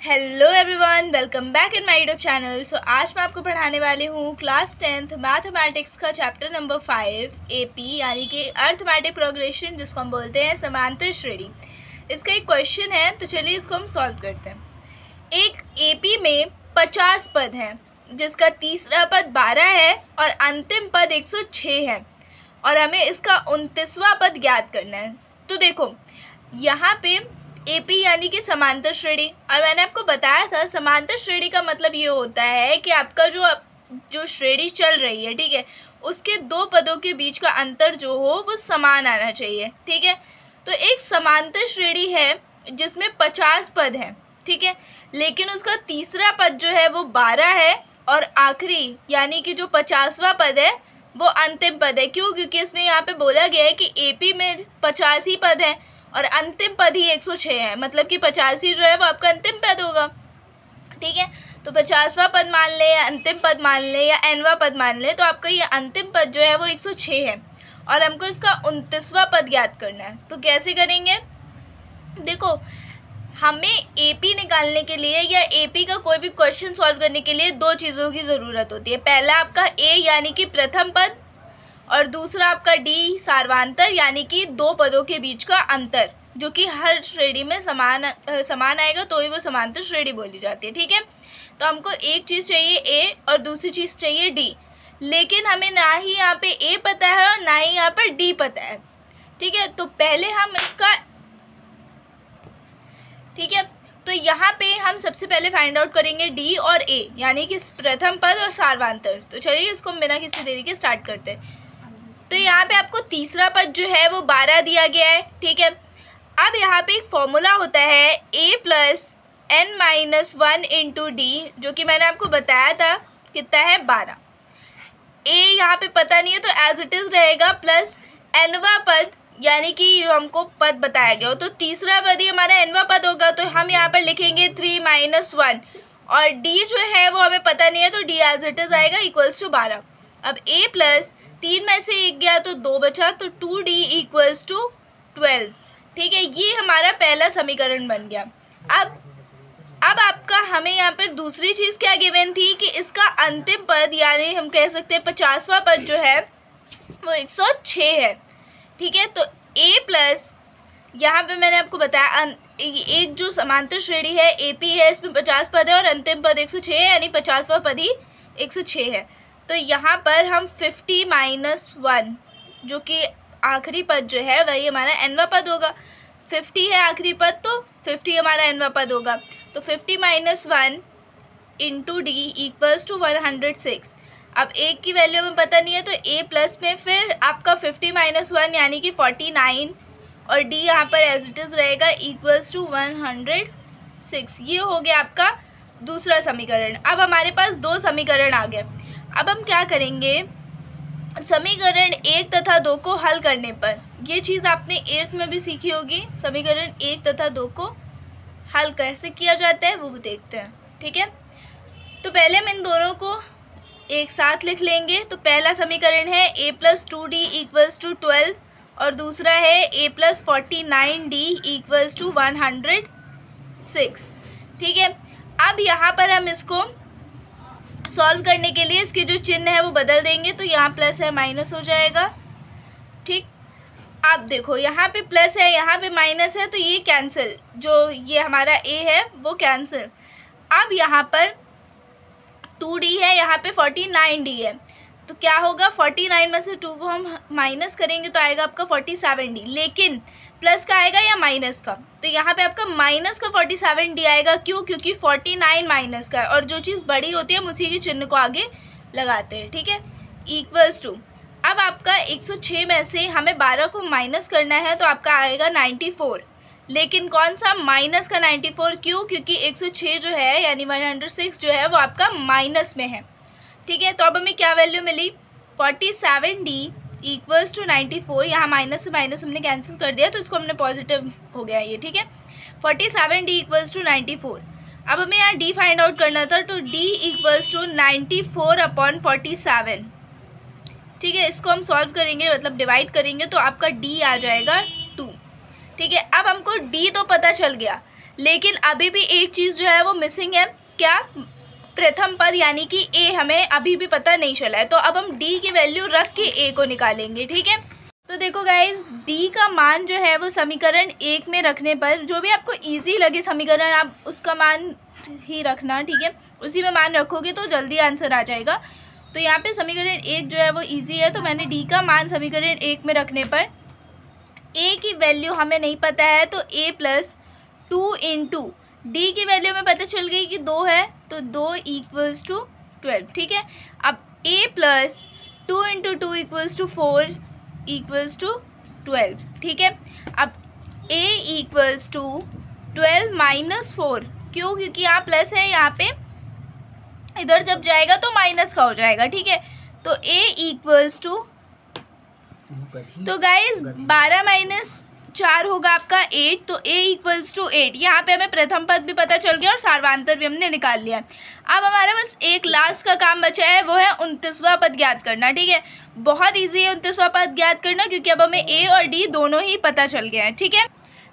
Hello everyone, welcome back in my YouTube channel. So आज मैं आपको पढ़ाने वाली हूँ क्लास 10th मैथमेटिक्स का चैप्टर नंबर 5 एपी यानी कि अरिथमेटिक प्रोग्रेशन, जिसको हम बोलते हैं समांतर श्रेणी। इसका एक क्वेश्चन है, तो चलिए इसको हम सॉल्व करते हैं। एक एपी में 50 पद हैं, जिसका तीसरा पद 12 है और अंतिम पद 106 है, और हमें इसका 29वां पद ज्ञात करना है। तो देखो यहाँ पे एपी यानी कि समांतर श्रेणी, और मैंने आपको बताया था समांतर श्रेणी का मतलब ये होता है कि आपका जो श्रेणी चल रही है, ठीक है, उसके दो पदों के बीच का अंतर जो हो वो समान आना चाहिए। ठीक है, तो एक समांतर श्रेणी है जिसमें 50 पद हैं, ठीक है, लेकिन उसका तीसरा पद जो है वो 12 है और आखिरी यानी कि जो 50वां पद है वो अंतिम पद है। क्यों? क्योंकि इसमें यहाँ पे बोला गया है कि एपी में 50 ही पद हैं और अंतिम पद ही 106 है, मतलब कि 85 जो है वो आपका अंतिम पद होगा। ठीक है, तो 50वां पद मान ले या अंतिम पद मान ले या nवां पद मान ले, तो आपका ये अंतिम पद जो है वो 106 है और हमको इसका 29वां पद ज्ञात करना है। तो कैसे करेंगे? देखो, हमें एपी निकालने के लिए या एपी का कोई भी क्वेश्चन सॉल्व करने के लिए दो चीज़ों की ज़रूरत होती है। पहला आपका ए यानी कि प्रथम पद, और दूसरा आपका डी सार्वांतर यानी कि दो पदों के बीच का अंतर, जो कि हर श्रेणी में समान आएगा तो ही वो समांतर श्रेणी बोली जाती है। ठीक है, तो हमको एक चीज़ चाहिए ए और दूसरी चीज़ चाहिए डी, लेकिन हमें ना ही यहाँ पे ए पता है और ना ही यहाँ पर डी पता है। ठीक है, तो पहले हम इसका, ठीक है, तो यहाँ पे हम सबसे पहले फाइंड आउट करेंगे डी और ए यानी कि प्रथम पद और सार्वांतर। तो चलिए इसको हम बिना किसी देरी के स्टार्ट करते हैं। तो यहाँ पे आपको तीसरा पद जो है वो 12 दिया गया है। ठीक है, अब यहाँ पे एक फॉर्मूला होता है a plus n-1 into D, जो कि मैंने आपको बताया था कितना है 12। a यहाँ पे पता नहीं है तो एज इट इज़ रहेगा, प्लस nवां पद यानी कि हमको पद बताया गया हो, तो तीसरा पद ही हमारा nवां पद होगा, तो हम यहाँ पर लिखेंगे 3 - 1, और d जो है वो हमें पता नहीं है तो d एज इट इज़ आएगा इक्वल्स टू 12। अब a प्लस 3 में से 1 गया तो 2 बचा, तो 2d इक्वल्स टू 12। ठीक है, ये हमारा पहला समीकरण बन गया। अब आपका हमें यहाँ पर दूसरी चीज़ क्या गिवन थी कि इसका अंतिम पद यानी हम कह सकते हैं 50वां पद जो है वो 106 है। ठीक है, तो a प्लस, यहाँ पे मैंने आपको बताया एक जो समांतर श्रेणी है एपी है, इसमें 50 पद है और अंतिम पद 106 है, यानी 50वां पद ही 106 है। तो यहाँ पर हम 50 - 1 जो कि आखिरी पद जो है वही हमारा nवां पद होगा। 50 है आखिरी पद, तो 50 हमारा nवां पद होगा। तो 50 - 1 इंटू डी इक्वल्स टू 106। अब a की वैल्यू हमें पता नहीं है तो a प्लस में फिर आपका 50 - 1 यानी कि 49, और d यहाँ पर एज इट इज़ रहेगा इक्वल्स टू 106। ये हो गया आपका दूसरा समीकरण। अब हमारे पास दो समीकरण आ गए। अब हम क्या करेंगे, समीकरण 1 तथा 2 को हल करने पर, ये चीज़ आपने 8th में भी सीखी होगी, समीकरण 1 तथा 2 को हल कैसे किया जाता है वो देखते हैं। ठीक है, तो पहले हम इन दोनों को एक साथ लिख लेंगे। तो पहला समीकरण है a plus 2d equals to 12, और दूसरा है a plus 49d equals to 106। ठीक है, अब यहाँ पर हम इसको सॉल्व करने के लिए इसके जो चिन्ह है वो बदल देंगे, तो यहाँ प्लस है माइनस हो जाएगा। ठीक, अब देखो यहाँ पे प्लस है यहाँ पे माइनस है, तो ये कैंसिल, जो ये हमारा a है वो कैंसिल। अब यहाँ पर 2d है, यहाँ पे 49d है, तो क्या होगा, 49 में से 2 को हम माइनस करेंगे तो आएगा आपका 47d, लेकिन प्लस का आएगा या माइनस का, तो यहाँ पे आपका माइनस का 47d आएगा। क्यों? क्योंकि 49 माइनस का, और जो चीज़ बड़ी होती है हम उसी के चिन्ह को आगे लगाते हैं। ठीक है, इक्वल्स टू, अब आपका 106 में से हमें 12 को माइनस करना है तो आपका आएगा 94, लेकिन कौन सा, माइनस का 94। क्यों? क्योंकि 106 जो है यानी 106 जो है वो आपका माइनस में है। ठीक है, तो अब हमें क्या value milli, 47d equals to 94। यहाँ माइनस से माइनस हमने कैंसिल कर दिया तो इसको हमने पॉजिटिव हो गया ये। ठीक है, 47d इक्वल्स टू 94। अब हमें यहाँ d फाइंड आउट करना था, तो d इक्वल्स टू 94/47। ठीक है, इसको हम सॉल्व करेंगे, मतलब डिवाइड करेंगे, तो आपका d आ जाएगा 2। ठीक है, अब हमको d तो पता चल गया, लेकिन अभी भी एक चीज़ जो है वो मिसिंग है, क्या? प्रथम पद यानी कि ए हमें अभी भी पता नहीं चला है। तो अब हम डी की वैल्यू रख के ए को निकालेंगे, ठीक है। तो देखो गाइज, डी का मान जो है वो समीकरण 1 में रखने पर, जो भी आपको इजी लगे समीकरण आप उसका मान ही रखना, ठीक है। उसी में मान रखोगे तो जल्दी आंसर आ जाएगा। तो यहाँ पे समीकरण 1 जो है वो इजी है, तो मैंने डी का मान समीकरण 1 में रखने पर ए की वैल्यू हमें नहीं पता है, तो ए प्लस 2 इंटू डी की वैल्यू में पता चल गई कि 2 है, तो 2 इक्वल्स टू 12, ठीक है। अब a plus 2 into 2 equals to 4 equals to 12, ठीक है। अब a इक्वल्स टू 12 माइनस 4, क्यों? क्योंकि यहाँ प्लस है, यहाँ पे इधर जब जाएगा तो माइनस का हो जाएगा, ठीक है। तो a इक्वल्स टू, तो गाइज 12 माइनस 4 होगा आपका 8, तो a इक्वल्स टू 8। यहाँ पे हमें प्रथम पद भी पता चल गया और सार्वांतर भी हमने निकाल लिया। अब हमारा बस एक लास्ट का काम बचा है, वो है 29वां पद ज्ञात करना, ठीक है। बहुत इजी है 29वां पद ज्ञात करना, क्योंकि अब हमें a और d दोनों ही पता चल गया है, ठीक है।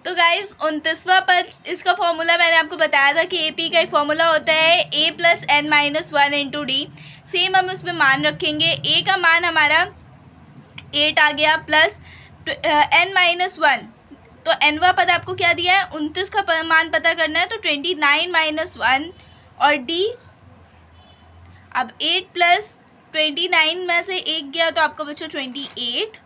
तो गाइज 29वां पद, इसका फॉर्मूला मैंने आपको बताया था कि AP का एक फॉर्मूला होता है a plus n minus 1 into D. Same हम उसमें मान रखेंगे, a का मान हमारा 8 आ गया प्लस n माइनस 1, तो nवां पद आपको क्या दिया है? 29 का मान पता करना है, तो 29 माइनस 1 और d। अब 8 प्लस 29 में से 1 गया तो आपका बचा 28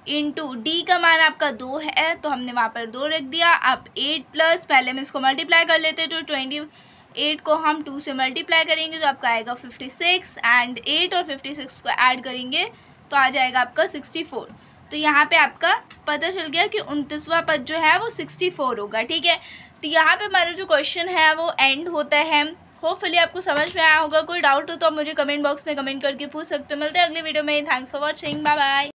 इंटू डी का मान आपका 2 है, तो हमने वहाँ पर 2 रख दिया। अब 8 प्लस, पहले हम इसको मल्टीप्लाई कर लेते हैं, तो 28 को हम 2 से मल्टीप्लाई करेंगे तो आपका आएगा 56, एंड 8 और 56 को ऐड करेंगे तो आ जाएगा आपका 64। तो यहाँ पे आपका पता चल गया कि 29वां पद जो है वो 64 होगा, ठीक है। तो यहाँ पे हमारा जो क्वेश्चन है वो एंड होता है। होपफुली आपको समझ में आया होगा। कोई डाउट हो तो आप मुझे कमेंट बॉक्स में कमेंट करके पूछ सकते हो। मिलते हैं अगले वीडियो में। Thanks for watching, bye bye.